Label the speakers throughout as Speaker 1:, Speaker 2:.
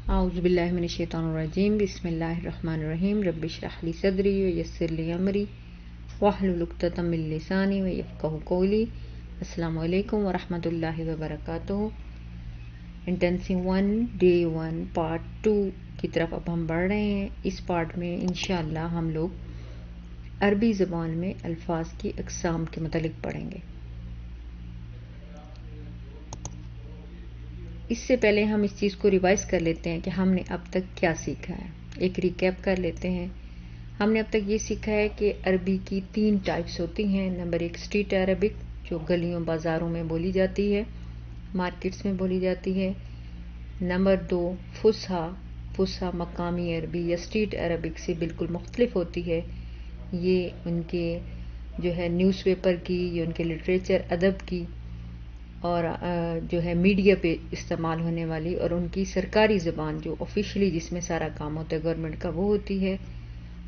Speaker 1: اعوذ باللہ من الشیطان الرجیم بسم اللہ الرحمن الرحیم رب اشرح لی صدری ویسر لی امری واحلل عقدۃ من لسانی یفقہوا قولی۔ السلام علیکم ورحمۃ اللہ وبرکاتہ۔ انٹینسو 1 ڈے 1 پارٹ 2 کی طرف اب ہم بڑھ رہے ہیں۔ اس پارٹ میں انشاءاللہ ہم لوگ عربی زبان میں الفاظ کی اقسام کے متعلق پڑھیں گے۔ اس سے پہلے ہم اس چیز کو ریوائز کر لیتے ہیں کہ ہم نے اب تک کیا سیکھا ہے۔ ایک ریکیپ کر لیتے ہیں۔ ہم نے اب تک یہ سیکھا ہے کہ عربی کی 3 ٹائپس ہوتی ہیں۔ نمبر 1 اسٹریٹ عربک، جو گلیوں بازاروں میں بولی جاتی ہے، مارکیٹس میں بولی جاتی ہے۔ نمبر 2 فصحیٰ مقامی عربی یا اسٹریٹ عربک سے بالکل مختلف ہوتی ہے۔ یہ ان کے جو ہے نیوز پیپر کی یا ان کے لٹریچر ادب کی اور جو ہے میڈیا پہ استعمال ہونے والی اور ان کی سرکاری زبان جو آفیشلی جس میں سارا کام ہوتا ہے گورنمنٹ کا، وہ ہوتی ہے۔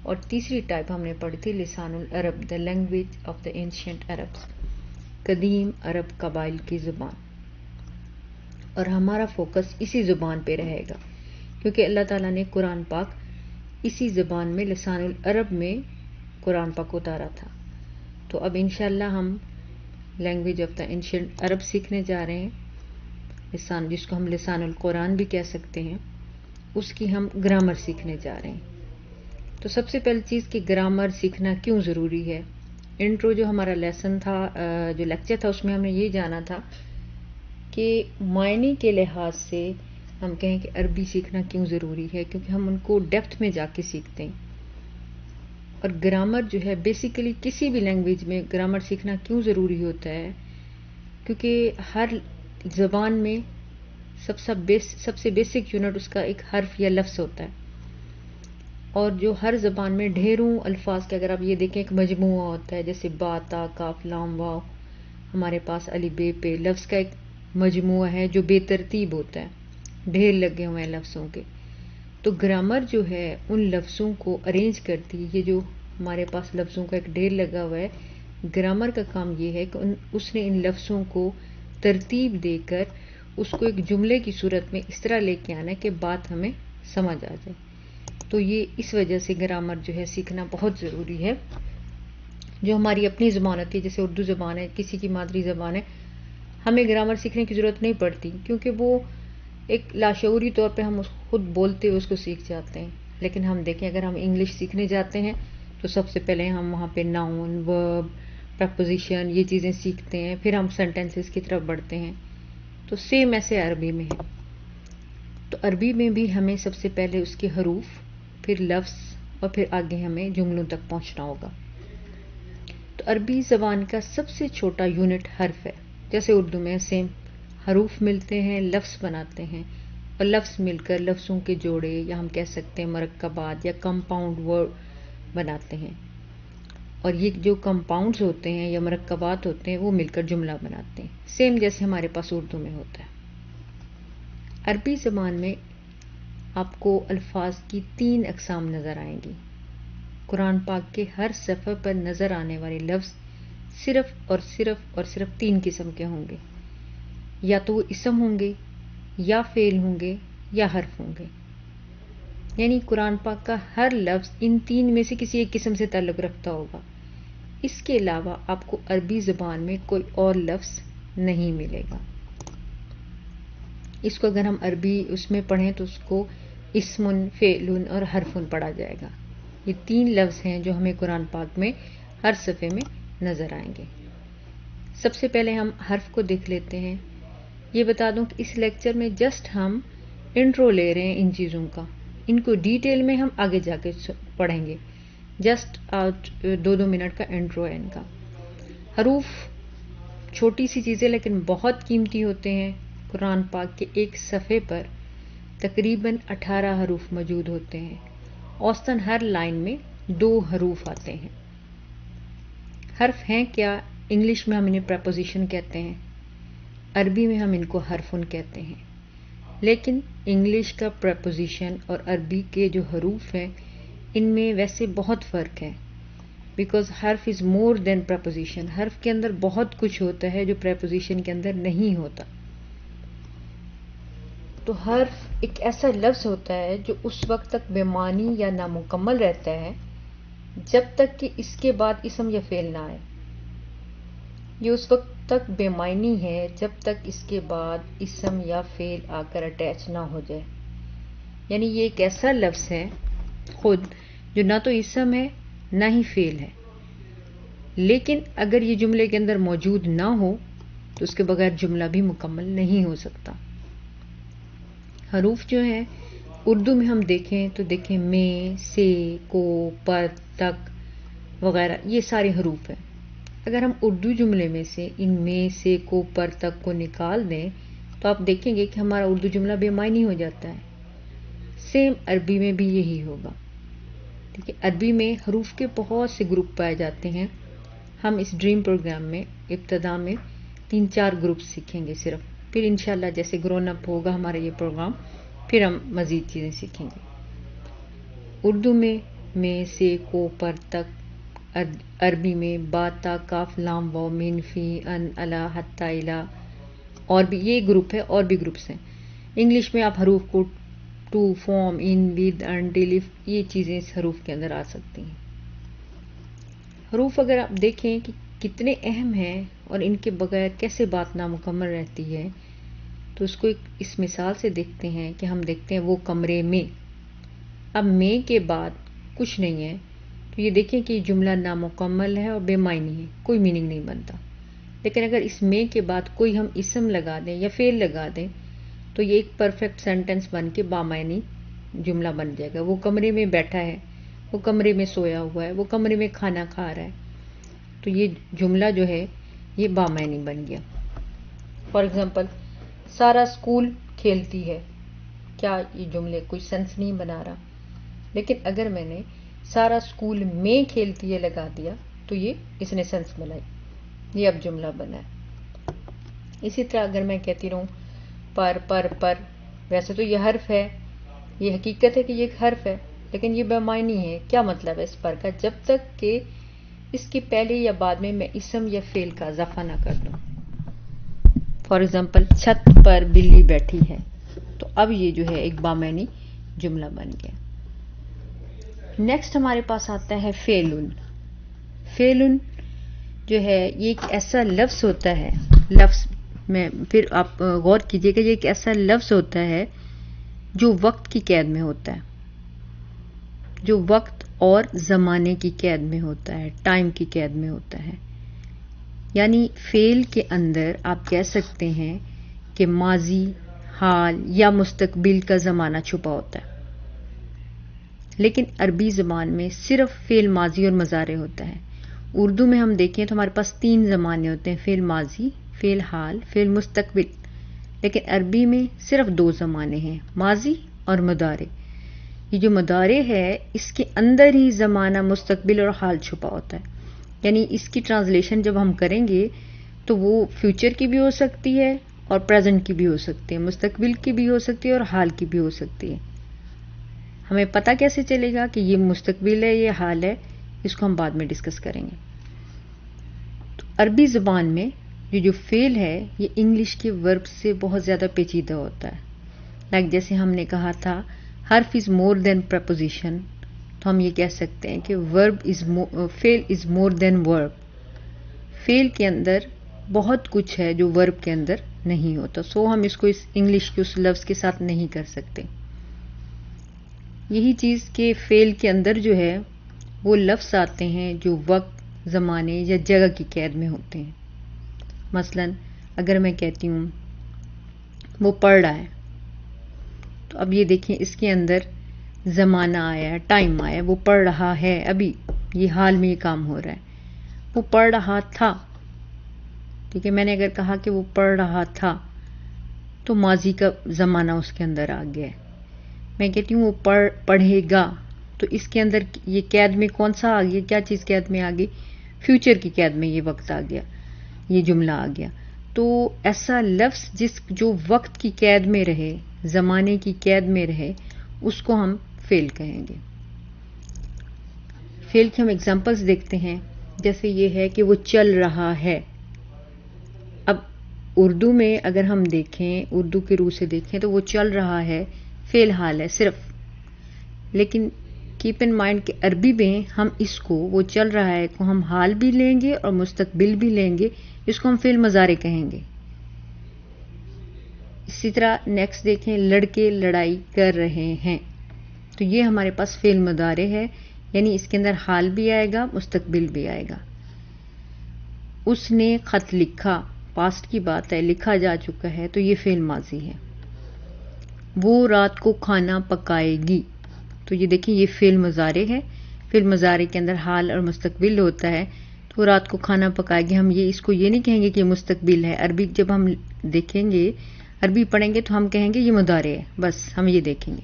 Speaker 1: اور تیسری ٹائپ ہم نے پڑھی تھی لسان العرب، the language of the ancient Arabs, قدیم عرب قبائل کی زبان۔ اور ہمارا فوکس اسی زبان پہ رہے گا کیونکہ اللہ تعالیٰ نے قرآن پاک اسی زبان میں لسان العرب میں قرآن پاک اتارا تھا۔ تو اب انشاءاللہ ہم لینگویج آف دا اینشینٹ عرب سیکھنے جا رہے ہیں، جس کو ہم لسان القرآن بھی کہہ سکتے ہیں۔ اس کی ہم گرامر سیکھنے جا رہے ہیں۔ تو سب سے پہلی چیز کہ گرامر سیکھنا کیوں ضروری ہے۔ انٹرو جو ہمارا لیسن تھا، جو لیکچر تھا، اس میں ہم نے یہ جانا تھا کہ معنی کے لحاظ سے ہم کہیں کہ عربی سیکھنا کیوں ضروری ہے، کیونکہ ہم ان کو ڈیپتھ میں جا کے سیکھتے ہیں۔ اور گرامر جو ہے بیسیکلی کسی بھی لینگویج میں گرامر سیکھنا کیوں ضروری ہوتا ہے، کیونکہ ہر زبان میں سب سے بیسک یونٹ اس کا ایک حرف یا لفظ ہوتا ہے، اور جو ہر زبان میں ڈھیروں الفاظ کے اگر آپ یہ دیکھیں ایک مجموعہ ہوتا ہے، جیسے با تا کاف لام واو، ہمارے پاس علی بے پہ لفظ کا ایک مجموعہ ہے جو بے ترتیب ہوتا ہے، ڈھیر لگے ہوئے ہیں لفظوں کے۔ تو گرامر جو ہے ان لفظوں کو ارینج کرتی ہے۔ یہ جو ہمارے پاس لفظوں کا ایک ڈھیر لگا ہوا ہے، گرامر کا کام یہ ہے کہ اس نے ان لفظوں کو ترتیب دے کر اس کو ایک جملے کی صورت میں اس طرح لے کے آنا ہے کہ بات ہمیں سمجھ آ جائے۔ تو یہ اس وجہ سے گرامر جو ہے سیکھنا بہت ضروری ہے۔ جو ہماری اپنی زبان ہوتی ہے، جیسے اردو زبان ہے، کسی کی مادری زبان ہے، ہمیں گرامر سیکھنے کی ضرورت نہیں پڑتی کیونکہ وہ ایک لاشعوری طور پہ ہم خود بولتے ہوئے اس کو سیکھ جاتے ہیں۔ لیکن ہم دیکھیں اگر ہم انگلش سیکھنے جاتے ہیں تو سب سے پہلے ہم وہاں پہ ناؤن، ورب، پریپوزیشن، یہ چیزیں سیکھتے ہیں، پھر ہم سینٹینسز کی طرف بڑھتے ہیں۔ تو سیم ایسے عربی میں ہے۔ تو عربی میں بھی ہمیں سب سے پہلے اس کے حروف، پھر لفظ، اور پھر آگے ہمیں جملوں تک پہنچنا ہوگا۔ تو عربی زبان کا سب سے چھوٹا یونٹ حرف ہے، جیسے اردو میں سیم حروف ملتے ہیں، لفظ بناتے ہیں، اور لفظ مل کر لفظوں کے جوڑے یا ہم کہہ سکتے ہیں مرکبات یا کمپاؤنڈ ورڈ بناتے ہیں، اور یہ جو کمپاؤنڈز ہوتے ہیں یا مرکبات ہوتے ہیں وہ مل کر جملہ بناتے ہیں، سیم جیسے ہمارے پاس اردو میں ہوتا ہے۔ عربی زبان میں آپ کو الفاظ کی 3 اقسام نظر آئیں گی۔ قرآن پاک کے ہر صفحے پر نظر آنے والے لفظ صرف اور صرف 3 قسم کے ہوں گے، یا تو وہ اسم ہوں گے، یا فعل ہوں گے، یا حرف ہوں گے۔ یعنی قرآن پاک کا ہر لفظ ان 3 میں سے کسی ایک قسم سے تعلق رکھتا ہوگا۔ اس کے علاوہ آپ کو عربی زبان میں کوئی اور لفظ نہیں ملے گا۔ اس کو اگر ہم عربی اس میں پڑھیں تو اس کو اسم، فعل اور حرف پڑھا جائے گا۔ یہ 3 لفظ ہیں جو ہمیں قرآن پاک میں ہر صفحے میں نظر آئیں گے۔ سب سے پہلے ہم حرف کو دیکھ لیتے ہیں۔ یہ بتا دوں کہ اس لیکچر میں جسٹ ہم انٹرو لے رہے ہیں ان چیزوں کا، ان کو ڈیٹیل میں ہم آگے جا کے پڑھیں گے۔ جسٹ 2 منٹ کا انٹرو ہے ان کا۔ حروف چھوٹی سی چیزیں لیکن بہت قیمتی ہوتے ہیں۔ قرآن پاک کے ایک صفحے پر تقریباً 18 حروف موجود ہوتے ہیں۔ اوسطاً ہر لائن میں 2 حروف آتے ہیں۔ حرف ہیں کیا؟ انگلش میں ہم انہیں پریپوزیشن کہتے ہیں، عربی میں ہم ان کو حرفن کہتے ہیں۔ لیکن انگلش کا پریپوزیشن اور عربی کے جو حروف ہیں ان میں ویسے بہت فرق ہے، بیکاز حرف از مور دین پریپوزیشن۔ حرف کے اندر بہت کچھ ہوتا ہے جو پریپوزیشن کے اندر نہیں ہوتا۔ تو حرف ایک ایسا لفظ ہوتا ہے جو اس وقت تک بے معنی یا نامکمل رہتا ہے جب تک کہ اس کے بعد اسم یا فعل نہ آئے. یہ اس وقت تک بے معنی ہے جب تک اس کے بعد اسم یا فعل آ کر اٹیچ نہ ہو جائے. یعنی یہ ایک ایسا لفظ ہے خود جو نہ تو اسم ہے نہ ہی فعل ہے، لیکن اگر یہ جملے کے اندر موجود نہ ہو تو اس کے بغیر جملہ بھی مکمل نہیں ہو سکتا. حروف جو ہیں اردو میں ہم دیکھیں تو دیکھیں میں، سے، کو، پر، تک وغیرہ، یہ سارے حروف ہیں. اگر ہم اردو جملے میں سے ان میں، سے، کو، پر، تک کو نکال دیں تو آپ دیکھیں گے کہ ہمارا اردو جملہ بے معنی ہو جاتا ہے. سیم عربی میں بھی یہی ہوگا. ٹھیک ہے، عربی میں حروف کے بہت سے گروپ پائے جاتے ہیں. ہم اس ڈریم پروگرام میں ابتدا میں 3-4 گروپ سیکھیں گے صرف، پھر انشاءاللہ جیسے گرون اپ ہوگا ہمارا یہ پروگرام پھر ہم مزید چیزیں سیکھیں گے. اردو میں، سے، کو، پر، تک. عربی میں با، تا، کاف، لام، واو، مین، فی، ان، الا، حتی، الا، اور بھی یہ گروپ ہے، اور بھی گروپس ہیں. انگلش میں آپ حروف کو to, from, in, with, until, of, یہ چیزیں اس حروف کے اندر آ سکتی ہیں. حروف اگر آپ دیکھیں کہ کتنے اہم ہیں اور ان کے بغیر کیسے بات نامکمل رہتی ہے تو اس کو اس مثال سے دیکھتے ہیں کہ ہم دیکھتے ہیں وہ کمرے میں. اب میں کے بعد کچھ نہیں ہے تو یہ دیکھیں کہ یہ جملہ نامکمل ہے اور بے معنی ہے، کوئی میننگ نہیں بنتا. لیکن اگر اس میں کے بعد کوئی ہم اسم لگا دیں یا فعل لگا دیں تو یہ ایک پرفیکٹ سینٹنس بن کے بامعنی جملہ بن جائے گا. وہ کمرے میں بیٹھا ہے، وہ کمرے میں سویا ہوا ہے، وہ کمرے میں کھانا کھا رہا ہے، تو یہ جملہ جو ہے یہ بامعنی بن گیا. فار ایگزامپل سارا اسکول کھیلتی ہے، کیا یہ جملے کوئی سینس نہیں بنا رہا. لیکن اگر میں نے سارا اسکول میں کھیلتی ہے لگا دیا تو یہ اس نے سینس بنائی، یہ اب جملہ بنا ہے. اسی طرح اگر میں کہتی رہوں پر، ویسے تو یہ حرف ہے، یہ حقیقت ہے کہ یہ ایک حرف ہے، لیکن یہ بے معنی ہے. کیا مطلب ہے اس پر کا؟ جب تک کہ اس کے پہلے یا بعد میں اسم یا فعل کا اضافہ نہ کر دوں. فار ایگزامپل چھت پر بلی بیٹھی ہے، تو اب یہ جو ہے ایک بامعنی جملہ بن گیا. نیکسٹ ہمارے پاس آتا ہے فعلن. فعلن جو ہے یہ ایک ایسا لفظ ہوتا ہے، لفظ میں پھر آپ غور کیجئے کہ یہ ایک ایسا لفظ ہوتا ہے جو وقت کی قید میں ہوتا ہے، جو وقت اور زمانے کی قید میں ہوتا ہے، ٹائم کی قید میں ہوتا ہے. یعنی فعل کے اندر آپ کہہ سکتے ہیں کہ ماضی، حال یا مستقبل کا زمانہ چھپا ہوتا ہے. لیکن عربی زبان میں صرف فعل ماضی اور مضارع ہوتا ہے. اردو میں ہم دیکھیں تو ہمارے پاس 3 زمانے ہوتے ہیں، فعل ماضی، فعل حال، فعل مستقبل. لیکن عربی میں صرف 2 زمانے ہیں، ماضی اور مضارع. یہ جو مضارع ہے اس کے اندر ہی زمانہ، مستقبل اور حال چھپا ہوتا ہے. یعنی اس کی ٹرانسلیشن جب ہم کریں گے تو وہ فیوچر کی بھی ہو سکتی ہے اور پریزنٹ کی بھی ہو سکتی ہے، مستقبل کی بھی ہو سکتی ہے اور حال کی بھی ہو سکتی ہے. ہمیں پتہ کیسے چلے گا کہ یہ مستقبل ہے، یہ حال ہے؟ اس کو ہم بعد میں ڈسکس کریں گے. تو عربی زبان میں یہ جو فعل ہے یہ انگلش کے ورب سے بہت زیادہ پیچیدہ ہوتا ہے. لائک جیسے ہم نے کہا تھا حرف از مور دین پریپوزیشن، تو ہم یہ کہہ سکتے ہیں کہ فعل از مور دین ورب. فعل کے اندر بہت کچھ ہے جو ورب کے اندر نہیں ہوتا. سو ہم اس کو اس انگلش کے اس لفظ کے ساتھ نہیں کر سکتے. یہی چیز کہ فعل کے اندر جو ہے وہ لفظ آتے ہیں جو وقت، زمانے یا جگہ کی قید میں ہوتے ہیں. مثلا اگر میں کہتی ہوں وہ پڑھ رہا ہے، تو اب یہ دیکھیں اس کے اندر زمانہ آیا، ٹائم آیا، وہ پڑھ رہا ہے، ابھی یہ حال میں یہ کام ہو رہا ہے. وہ پڑھ رہا تھا، ٹھیک ہے، میں نے اگر کہا کہ وہ پڑھ رہا تھا تو ماضی کا زمانہ اس کے اندر آ گیا ہے. میں کہتی ہوں وہ پڑھے گا، تو اس کے اندر یہ قید میں کون سا آ گیا؟ کیا چیز قید میں آ گئی؟ فیوچر کی قید میں یہ وقت آ گیا، یہ جملہ آ گیا. تو ایسا لفظ جو وقت کی قید میں رہے، زمانے کی قید میں رہے، اس کو ہم فعل کہیں گے. فعل کے ہم ایگزامپلس دیکھتے ہیں. جیسے یہ ہے کہ وہ چل رہا ہے. اب اردو میں اگر ہم دیکھیں، اردو کے روح سے دیکھیں تو وہ چل رہا ہے، فعل حال ہے صرف. لیکن کیپ ان مائنڈ کہ عربی میں ہم اس کو وہ چل رہا ہے کو ہم حال بھی لیں گے اور مستقبل بھی لیں گے، اس کو ہم فعل مضارع کہیں گے. اسی طرح نیکسٹ دیکھیں، لڑکے لڑائی کر رہے ہیں، تو یہ ہمارے پاس فعل مضارع ہے، یعنی اس کے اندر حال بھی آئے گا، مستقبل بھی آئے گا. اس نے خط لکھا، پاسٹ کی بات ہے، لکھا جا چکا ہے، تو یہ فعل ماضی ہے. وہ رات کو کھانا پکائے گی، تو یہ دیکھیں یہ فعل مضارع ہے. فعل مضارع کے اندر حال اور مستقبل ہوتا ہے، تو رات کو کھانا پکائے گی. ہم اس کو یہ نہیں کہیں گے کہ یہ مستقبل ہے. عربی جب ہم دیکھیں گے، عربی پڑھیں گے تو ہم کہیں گے یہ مضارع ہے، بس ہم یہ دیکھیں گے.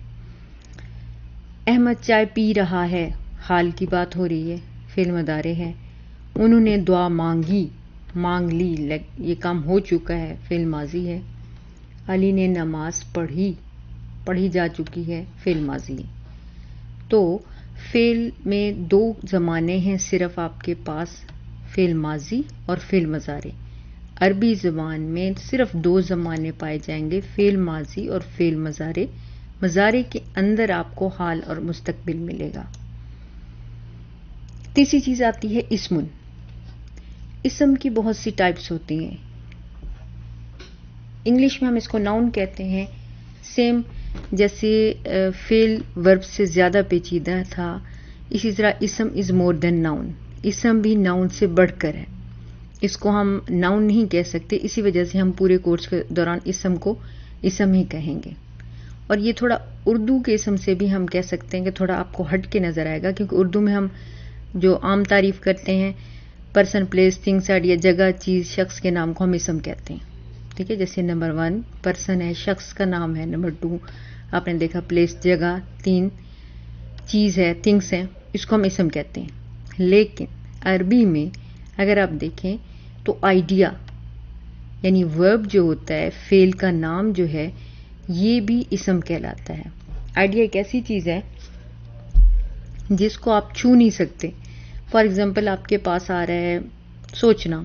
Speaker 1: احمد چائے پی رہا ہے، حال کی بات ہو رہی ہے، فعل مضارع ہے. انہوں نے دعا مانگی، مانگ لی، یہ کام ہو چکا ہے، فعل ماضی ہے. علی نے نماز پڑھی، پڑھی جا چکی ہے، فعل ماضی ہے. تو فعل میں دو زمانے ہیں صرف آپ کے پاس، فعل ماضی اور فعل مضارع. عربی زبان میں صرف دو زمانے پائے جائیں گے، فعل ماضی اور فعل مضارع. مضارع کے اندر آپ کو حال اور مستقبل ملے گا. تیسری چیز آتی ہے اسم. اسم کی بہت سی ٹائپس ہوتی ہیں. انگلش میں ہم اس کو ناؤن کہتے ہیں. سیم جیسے فعل ورب سے زیادہ پیچیدہ تھا، اسی طرح اسم از مور دین ناؤن. اسم بھی ناؤن سے بڑھ کر ہے، اس کو ہم ناؤن نہیں کہہ سکتے، اسی وجہ سے ہم پورے کورس کے دوران اسم کو اسم ہی کہیں گے. اور یہ تھوڑا اردو کے اسم سے بھی ہم کہہ سکتے ہیں کہ تھوڑا آپ کو ہٹ کے نظر آئے گا، کیونکہ اردو میں ہم جو عام تعریف کرتے ہیں، پرسن، پلیس، تھنگ، سائٹ یا جگہ، چیز، شخص کے نام کو ہم اسم کہتے ہیں. ٹھیک ہے، جیسے نمبر 1 پرسن ہے، شخص کا نام ہے. نمبر 2 آپ نے دیکھا پلیس، جگہ. 3 چیز ہے، تھنگس ہیں، اس کو ہم اسم کہتے ہیں. لیکن عربی میں اگر آپ دیکھیں تو آئیڈیا یعنی ورب جو ہوتا ہے، فعل کا نام جو ہے، یہ بھی اسم کہلاتا ہے. آئیڈیا ایک ایسی چیز ہے جس کو آپ چھو نہیں سکتے. فار ایگزامپل آپ کے پاس آ رہا ہے سوچنا،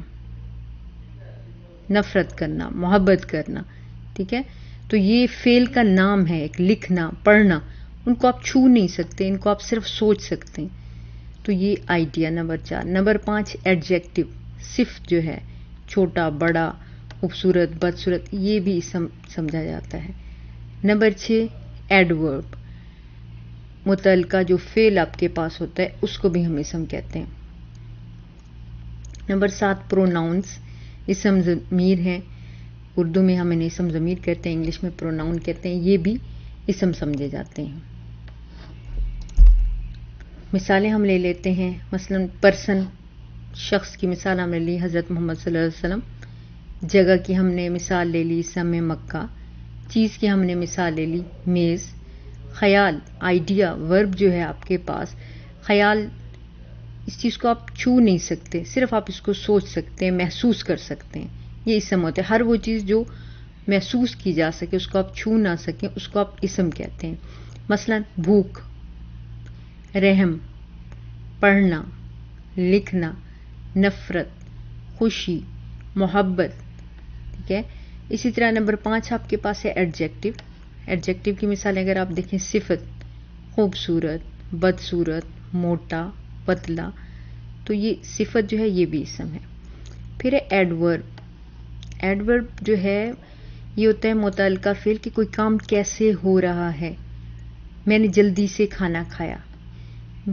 Speaker 1: نفرت کرنا، محبت کرنا. ٹھیک ہے، تو یہ فعل کا نام ہے. ایک لکھنا، پڑھنا، ان کو آپ چھو نہیں سکتے، ان کو آپ صرف سوچ سکتے ہیں. تو یہ آئیڈیا. نمبر 4. نمبر 5 ایڈجیکٹو، صفت جو ہے، چھوٹا، بڑا، خوبصورت، بدصورت، یہ بھی اسم سمجھا جاتا ہے. نمبر 6 ایڈورب، متعلقہ جو فعل آپ کے پاس ہوتا ہے اس کو بھی ہم اسم کہتے ہیں. نمبر 7 پروناؤنس، اسم ضمیر ہیں. اردو میں ہم انہیں اسم ضمیر کہتے ہیں، انگلش میں پروناؤن کہتے ہیں. یہ بھی اسم سمجھے جاتے ہیں. مثالیں ہم لے لیتے ہیں. مثلا پرسن، شخص کی مثال ہم نے لی حضرت محمد صلی اللہ علیہ وسلم. جگہ کی ہم نے مثال لے لی سم مکہ. چیز کی ہم نے مثال لے لی میز. خیال، آئیڈیا، ورب جو ہے آپ کے پاس، خیال، اس چیز کو آپ چھو نہیں سکتے، صرف آپ اس کو سوچ سکتے ہیں، محسوس کر سکتے ہیں. یہ اسم ہوتا ہے. ہر وہ چیز جو محسوس کی جا سکے، اس کو آپ چھو نہ سکیں، اس کو آپ اسم کہتے ہیں. مثلا بھوک، رحم، پڑھنا، لکھنا، نفرت، خوشی، محبت. ٹھیک ہے. اسی طرح نمبر 5 آپ کے پاس ہے ایڈجیکٹو. ایڈجیکٹو کی مثال اگر آپ دیکھیں صفت، خوبصورت، بدصورت، موٹا، پتلا، تو یہ صفت جو ہے یہ بھی اسم ہے. پھر ہے ایڈورب. ایڈورب جو ہے یہ ہوتا ہے متعلقہ فعل کہ کوئی کام کیسے ہو رہا ہے. میں نے جلدی سے کھانا کھایا،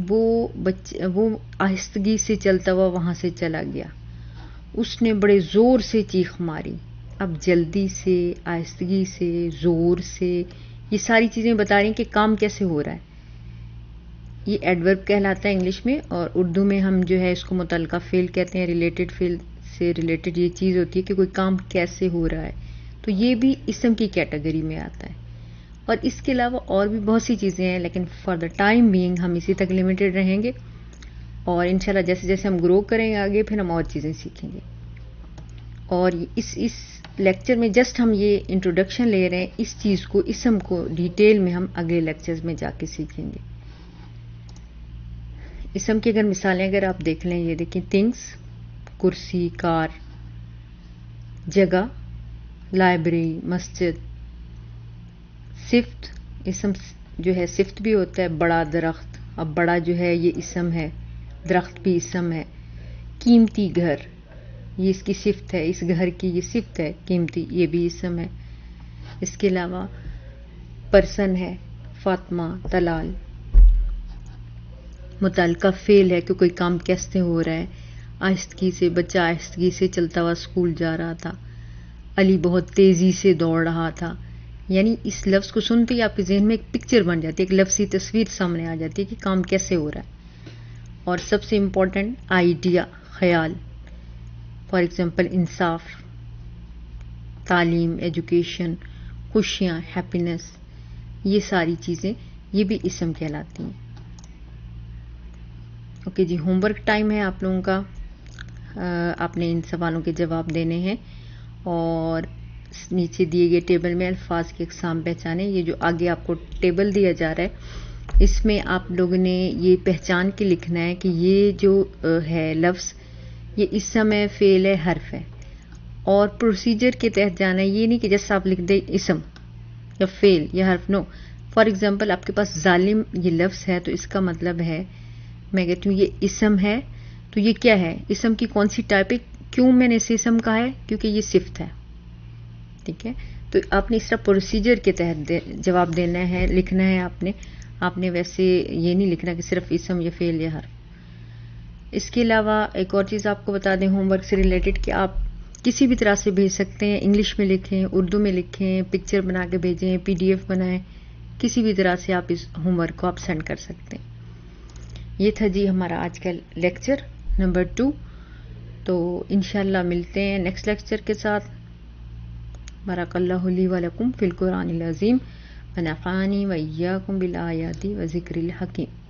Speaker 1: وہ آہستگی سے چلتا ہوا وہاں سے چلا گیا. اس نے بڑے زور سے چیخ ماری. اب جلدی سے، آہستگی سے، زور سے، یہ ساری چیزیں بتا رہی ہیں کہ کام کیسے ہو رہا ہے. یہ ایڈورب کہلاتا ہے انگلش میں، اور اردو میں ہم جو ہے اس کو متعلقہ فعل کہتے ہیں. ریلیٹڈ فعل سے ریلیٹڈ یہ چیز ہوتی ہے کہ کوئی کام کیسے ہو رہا ہے، تو یہ بھی اسم کی کیٹیگری میں آتا ہے. اور اس کے علاوہ اور بھی بہت سی چیزیں ہیں، لیکن فار دا ٹائم بینگ ہم اسی تک لمیٹڈ رہیں گے. اور انشاءاللہ جیسے جیسے ہم گرو کریں گے آگے، پھر ہم اور چیزیں سیکھیں گے. اور اس لیکچر میں جسٹ ہم یہ انٹروڈکشن لے رہے ہیں. اس چیز کو، اسم کو ڈیٹیل میں ہم اگلے لیکچرز میں جا کے سیکھیں گے. اسم کی اگر مثالیں اگر آپ دیکھ لیں، یہ دیکھیں تھنگس، کرسی، کار، جگہ، لائبریری، مسجد. صفت، اسم جو ہے صفت بھی ہوتا ہے. بڑا درخت، اب بڑا جو ہے یہ اسم ہے، درخت بھی اسم ہے. قیمتی گھر، یہ اس کی صفت ہے، اس گھر کی یہ صفت ہے قیمتی، یہ بھی اسم ہے. اس کے علاوہ پرسن ہے، فاطمہ، طلال. متعلقہ فعل ہے کہ کوئی کام کیسے ہو رہا ہے. آہستگی سے، بچہ آہستگی سے چلتا ہوا اسکول جا رہا تھا. علی بہت تیزی سے دوڑ رہا تھا. یعنی اس لفظ کو سنتے ہی آپ کے ذہن میں ایک پکچر بن جاتی ہے، ایک لفظی تصویر سامنے آ جاتی ہے کہ کام کیسے ہو رہا ہے. اور سب سے امپورٹنٹ آئیڈیا، خیال. فار ایگزامپل انصاف، تعلیم، ایجوکیشن، خوشیاں، ہیپینس. یہ ساری چیزیں یہ بھی اسم کہلاتی ہیں. اوکے جی، ہوم ورک ٹائم ہے آپ لوگوں کا. آپ نے ان سوالوں کے جواب دینے ہیں اور نیچے دیے گئے ٹیبل میں الفاظ کی اقسام پہچانے. یہ جو آگے آپ کو ٹیبل دیا جا رہا ہے اس میں آپ لوگوں نے یہ پہچان کے لکھنا ہے کہ یہ جو ہے لفظ یہ اسم ہے، فعل ہے، حرف ہے. اور پروسیجر کے تحت جانا ہے، یہ نہیں کہ جیسا آپ لکھ دیں اسم یا فعل یا حرف. نو. فار ایگزامپل آپ کے پاس ظالم یہ لفظ ہے تو اس کا مطلب ہے، میں کہتی ہوں یہ اسم ہے تو یہ کیا ہے، اسم کی کون سی ٹائپ ہے. کیوں میں نے اسے اسم کہا ہے؟ کیونکہ یہ صفت ہے. ٹھیک ہے، تو آپ نے اس طرح پروسیجر کے تحت جواب دینا ہے، لکھنا ہے. آپ نے ویسے یہ نہیں لکھنا کہ صرف اسم یا فعل یا حرف. اس کے علاوہ ایک اور چیز آپ کو بتا دیں ہوم ورک سے ریلیٹڈ کہ آپ کسی بھی طرح سے بھیج سکتے ہیں. انگلش میں لکھیں، اردو میں لکھیں، پکچر بنا کے بھیجیں، PDF بنائیں، کسی بھی طرح سے آپ اس ہوم ورک کو آپ سینڈ کر سکتے ہیں. یہ تھا جی ہمارا آج کا لیکچر نمبر 2. تو انشاءاللہ ملتے ہیں نیکسٹ لیکچر کے ساتھ. بارک اللہ لی و لکم فی القرآن العظیم ونفعنی و ایاکم بالآیات و ذکر الحکیم.